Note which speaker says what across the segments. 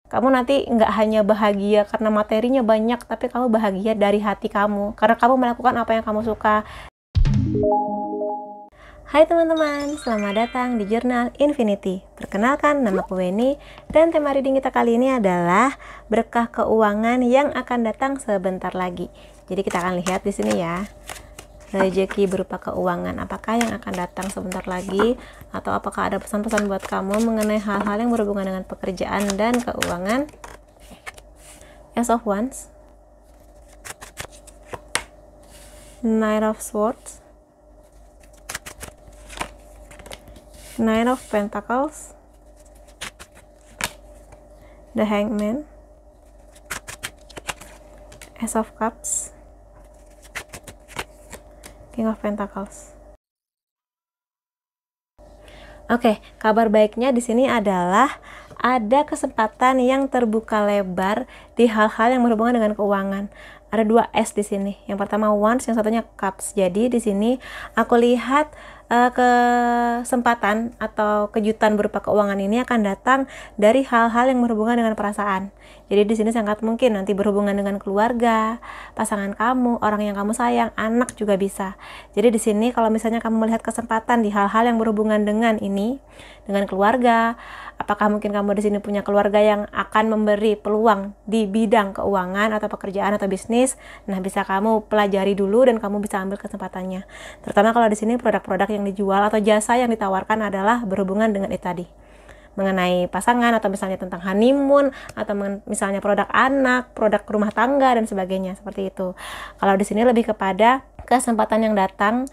Speaker 1: Kamu nanti nggak hanya bahagia karena materinya banyak, tapi kamu bahagia dari hati kamu, karena kamu melakukan apa yang kamu suka. Hai teman-teman, selamat datang di Jurnal Infinity. Perkenalkan, nama aku Weni, dan tema reading kita kali ini adalah berkah keuangan yang akan datang sebentar lagi. Jadi kita akan lihat di sini ya. Rezeki berupa keuangan, apakah yang akan datang sebentar lagi, atau apakah ada pesan-pesan buat kamu mengenai hal-hal yang berhubungan dengan pekerjaan dan keuangan. Ace of Wands, Knight of Swords, Knight of Pentacles, The Hangman, Ace of Cups, King of Pentacles. Oke, kabar baiknya di sini adalah ada kesempatan yang terbuka lebar di hal-hal yang berhubungan dengan keuangan. Ada dua S di sini. Yang pertama Wands, yang satunya Cups. Jadi di sini aku lihat kesempatan atau kejutan berupa keuangan ini akan datang dari hal-hal yang berhubungan dengan perasaan. Jadi di sini sangat mungkin nanti berhubungan dengan keluarga, pasangan kamu, orang yang kamu sayang, anak juga bisa. Jadi di sini kalau misalnya kamu melihat kesempatan di hal-hal yang berhubungan dengan ini, dengan keluarga, apakah mungkin kamu di sini punya keluarga yang akan memberi peluang di bidang keuangan atau pekerjaan atau bisnis? Nah, bisa kamu pelajari dulu dan kamu bisa ambil kesempatannya. Terutama kalau di sini produk-produk yang dijual atau jasa yang ditawarkan adalah berhubungan dengan itu tadi, mengenai pasangan atau misalnya tentang honeymoon atau misalnya produk anak, produk rumah tangga dan sebagainya, seperti itu. Kalau di sini lebih kepada kesempatan yang datang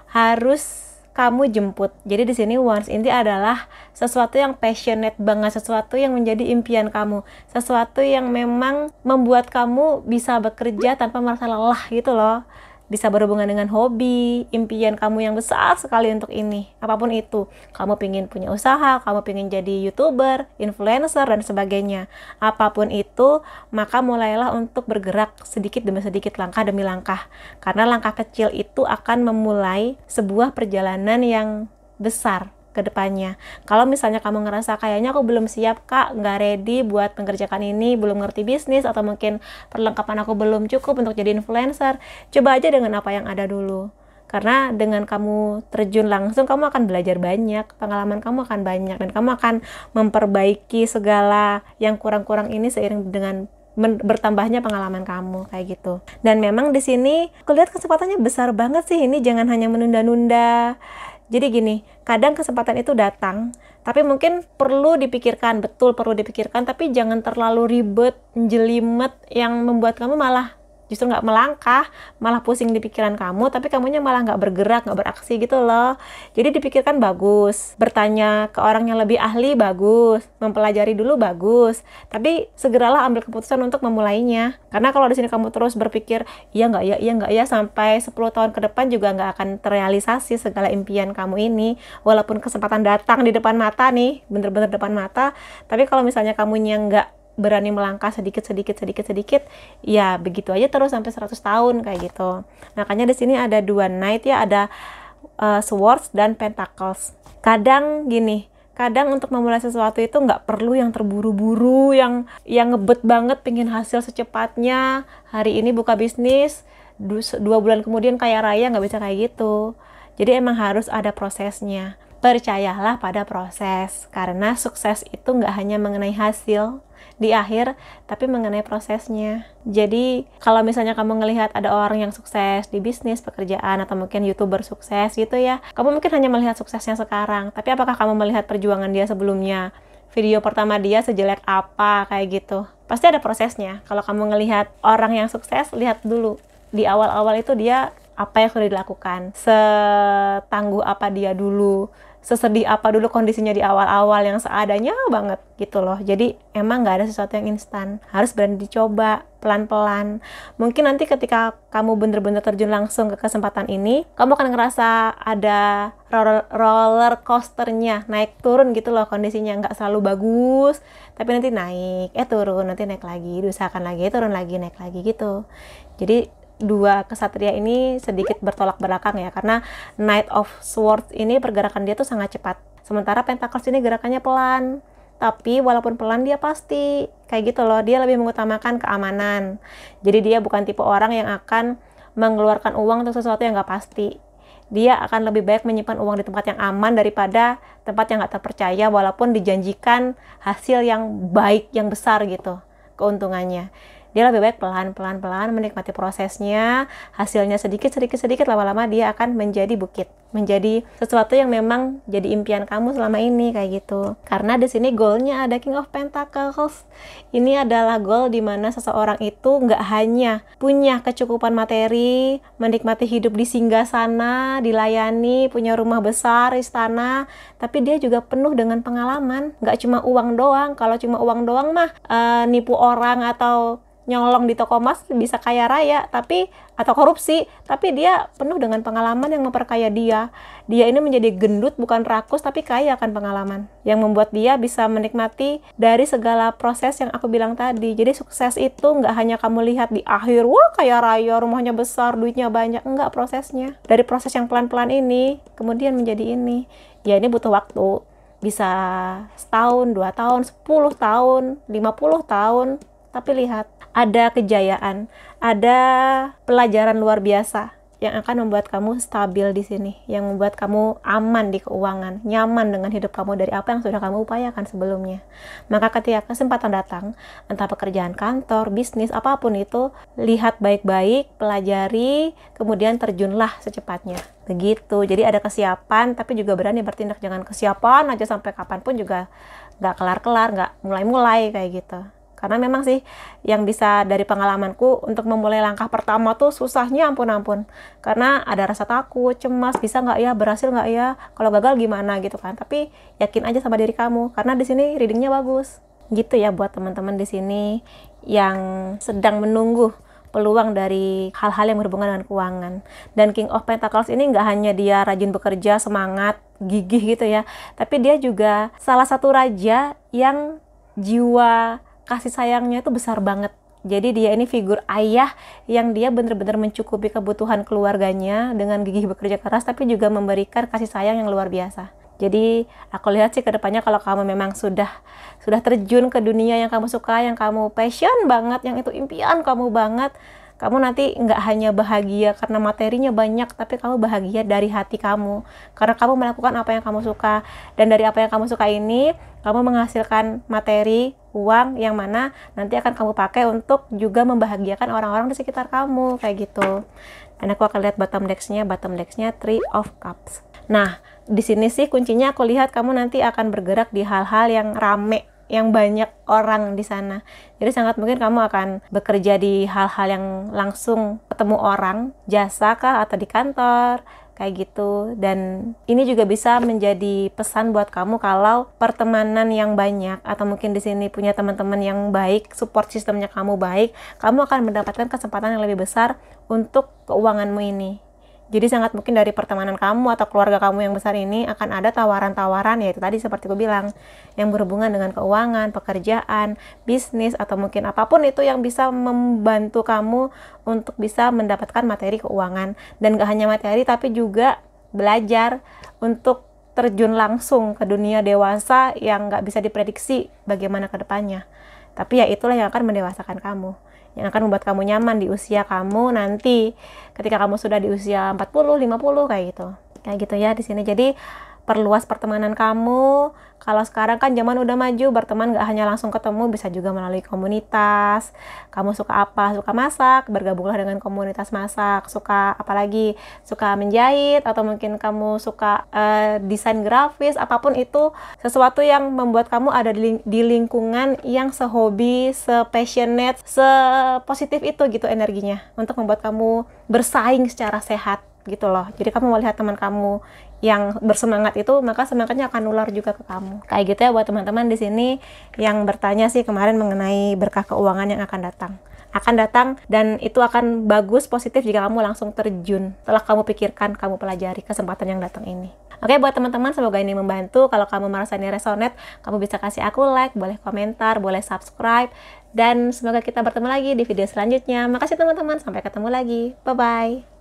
Speaker 1: harus kamu jemput. Jadi di sini Wands ini adalah sesuatu yang passionate banget, sesuatu yang menjadi impian kamu, sesuatu yang memang membuat kamu bisa bekerja tanpa merasa lelah gitu loh. Bisa berhubungan dengan hobi, impian kamu yang besar sekali untuk ini. Apapun itu, kamu pengen punya usaha, kamu pengen jadi YouTuber, influencer, dan sebagainya. Apapun itu, maka mulailah untuk bergerak sedikit demi sedikit, langkah demi langkah. Karena langkah kecil itu akan memulai sebuah perjalanan yang besar ke depannya. Kalau misalnya kamu ngerasa kayaknya aku belum siap kak, nggak ready buat mengerjakan ini, belum ngerti bisnis, atau mungkin perlengkapan aku belum cukup untuk jadi influencer, coba aja dengan apa yang ada dulu. Karena dengan kamu terjun langsung, kamu akan belajar banyak, pengalaman kamu akan banyak, dan kamu akan memperbaiki segala yang kurang-kurang ini seiring dengan bertambahnya pengalaman kamu, kayak gitu. Dan memang di sini aku lihat kesempatannya besar banget sih, ini jangan hanya menunda-nunda. Jadi gini, kadang kesempatan itu datang, tapi mungkin perlu dipikirkan, betul perlu dipikirkan, tapi jangan terlalu ribet, jelimet, yang membuat kamu malah justru nggak melangkah, malah pusing di pikiran kamu, tapi kamunya malah nggak bergerak, nggak beraksi gitu loh. Jadi dipikirkan bagus, bertanya ke orang yang lebih ahli bagus, mempelajari dulu bagus, tapi segeralah ambil keputusan untuk memulainya. Karena kalau di sini kamu terus berpikir, iya nggak ya, sampai 10 tahun ke depan juga nggak akan terrealisasi segala impian kamu ini, walaupun kesempatan datang di depan mata nih, bener-bener depan mata, tapi kalau misalnya kamunya nggak berani melangkah sedikit, ya begitu aja terus sampai 100 tahun kayak gitu. Makanya di sini ada dua Knight ya, ada Swords dan Pentacles. Kadang gini, kadang untuk memulai sesuatu itu nggak perlu yang terburu-buru, yang ngebet banget pengen hasil secepatnya. Hari ini buka bisnis, 2 bulan kemudian kaya raya, nggak bisa kayak gitu. Jadi emang harus ada prosesnya. Percayalah pada proses, karena sukses itu nggak hanya mengenai hasil di akhir, tapi mengenai prosesnya. Jadi kalau misalnya kamu ngelihat ada orang yang sukses di bisnis, pekerjaan, atau mungkin YouTuber sukses gitu ya, kamu mungkin hanya melihat suksesnya sekarang, tapi apakah kamu melihat perjuangan dia sebelumnya? Video pertama dia sejelek apa, kayak gitu. Pasti ada prosesnya. Kalau kamu ngelihat orang yang sukses, lihat dulu di awal-awal itu dia apa yang sudah dilakukan, setangguh apa dia dulu, sesedih apa dulu kondisinya di awal-awal, yang seadanya banget gitu loh. Jadi emang nggak ada sesuatu yang instan, harus berani dicoba pelan-pelan. Mungkin nanti ketika kamu bener-bener terjun langsung ke kesempatan ini, kamu akan ngerasa ada roller coasternya, naik turun gitu loh kondisinya, nggak selalu bagus, tapi nanti naik, turun, nanti naik lagi, diusahakan lagi, turun lagi, naik lagi gitu. Jadi dua kesatria ini sedikit bertolak belakang ya, karena Knight of Swords ini pergerakan dia tuh sangat cepat, sementara Pentacles ini gerakannya pelan. tapi walaupun pelan dia pasti. Kayak gitu loh, dia lebih mengutamakan keamanan. Jadi dia bukan tipe orang yang akan mengeluarkan uang untuk sesuatu yang nggak pasti. Dia akan lebih baik menyimpan uang di tempat yang aman daripada tempat yang nggak terpercaya walaupun dijanjikan hasil yang baik, yang besar gitu keuntungannya. Dia lebih baik pelan-pelan menikmati prosesnya, hasilnya sedikit lama-lama dia akan menjadi bukit, menjadi sesuatu yang memang jadi impian kamu selama ini kayak gitu. Karena di sini goalnya ada King of Pentacles. Ini adalah goal di mana seseorang itu nggak hanya punya kecukupan materi, menikmati hidup di singgasana, dilayani, punya rumah besar, istana, tapi dia juga penuh dengan pengalaman. Nggak cuma uang doang. Kalau cuma uang doang mah nipu orang atau nyolong di toko emas bisa kaya raya, tapi atau korupsi, tapi dia penuh dengan pengalaman yang memperkaya dia. Dia ini menjadi gendut bukan rakus, tapi kaya akan pengalaman yang membuat dia bisa menikmati dari segala proses yang aku bilang tadi. Jadi sukses itu nggak hanya kamu lihat di akhir, wah kaya raya, rumahnya besar, duitnya banyak. Enggak, prosesnya. Dari proses yang pelan-pelan ini kemudian menjadi ini. Ya ini butuh waktu. Bisa setahun, 2 tahun, 10 tahun, 50 tahun. Tapi lihat, ada kejayaan, ada pelajaran luar biasa yang akan membuat kamu stabil di sini, yang membuat kamu aman di keuangan, nyaman dengan hidup kamu dari apa yang sudah kamu upayakan sebelumnya. Maka ketika kesempatan datang, entah pekerjaan kantor, bisnis, apapun itu, lihat baik-baik, pelajari, kemudian terjunlah secepatnya. Begitu, jadi ada kesiapan, tapi juga berani bertindak. Jangan kesiapan aja sampai kapanpun juga nggak kelar-kelar, nggak mulai-mulai kayak gitu. Karena memang sih yang bisa dari pengalamanku untuk memulai langkah pertama tuh susahnya ampun-ampun. Karena ada rasa takut, cemas, bisa nggak ya, berhasil nggak ya, kalau gagal gimana gitu kan. Tapi yakin aja sama diri kamu, karena di sini readingnya bagus. Gitu ya buat teman-teman di sini yang sedang menunggu peluang dari hal-hal yang berhubungan dengan keuangan. Dan King of Pentacles ini nggak hanya dia rajin bekerja, semangat, gigih gitu ya, tapi dia juga salah satu raja yang jiwa kasih sayangnya itu besar banget. Jadi dia ini figur ayah yang dia benar-benar mencukupi kebutuhan keluarganya dengan gigih bekerja keras, tapi juga memberikan kasih sayang yang luar biasa. Jadi aku lihat sih kedepannya kalau kamu memang sudah terjun ke dunia yang kamu suka, yang kamu passion banget, yang itu impian kamu banget, kamu nanti nggak hanya bahagia karena materinya banyak, tapi kamu bahagia dari hati kamu. Karena kamu melakukan apa yang kamu suka. Dan dari apa yang kamu suka ini, kamu menghasilkan materi, uang, yang mana nanti akan kamu pakai untuk juga membahagiakan orang-orang di sekitar kamu. Kayak gitu. Dan aku akan lihat bottom decksnya Three of Cups. Nah, di sini sih kuncinya aku lihat kamu nanti akan bergerak di hal-hal yang rame, yang banyak orang di sana. Jadi sangat mungkin kamu akan bekerja di hal-hal yang langsung ketemu orang, jasa kah atau di kantor, kayak gitu. Dan ini juga bisa menjadi pesan buat kamu kalau pertemanan yang banyak atau mungkin di sini punya teman-teman yang baik, support sistemnya kamu baik, kamu akan mendapatkan kesempatan yang lebih besar untuk keuanganmu ini. Jadi sangat mungkin dari pertemanan kamu atau keluarga kamu yang besar ini akan ada tawaran-tawaran, yaitu tadi seperti aku bilang, yang berhubungan dengan keuangan, pekerjaan, bisnis, atau mungkin apapun itu yang bisa membantu kamu untuk bisa mendapatkan materi keuangan. Dan gak hanya materi, tapi juga belajar untuk terjun langsung ke dunia dewasa yang gak bisa diprediksi bagaimana ke depannya. Tapi ya itulah yang akan mendewasakan kamu, yang akan membuat kamu nyaman di usia kamu nanti ketika kamu sudah di usia 40, 50 kayak gitu. Kayak gitu ya di sini. Jadi perluas pertemanan kamu. Kalau sekarang kan zaman udah maju, berteman gak hanya langsung ketemu, bisa juga melalui komunitas. Kamu suka apa? Suka masak, bergabunglah dengan komunitas masak. Suka apalagi? Suka menjahit, atau mungkin kamu suka desain grafis, apapun itu, sesuatu yang membuat kamu ada di lingkungan yang sehobi, sepassionate, sepositif itu gitu energinya, untuk membuat kamu bersaing secara sehat gitu loh. Jadi kamu melihat teman kamu yang bersemangat itu, maka semangatnya akan nular juga ke kamu. Kayak gitu ya buat teman-teman di sini yang bertanya sih kemarin mengenai berkah keuangan yang akan datang. Akan datang, dan itu akan bagus, positif jika kamu langsung terjun setelah kamu pikirkan, kamu pelajari kesempatan yang datang ini. Oke, buat teman-teman, semoga ini membantu. Kalau kamu merasa ini resonate, kamu bisa kasih aku like, boleh komentar, boleh subscribe, dan semoga kita bertemu lagi di video selanjutnya. Makasih teman-teman, sampai ketemu lagi. Bye-bye.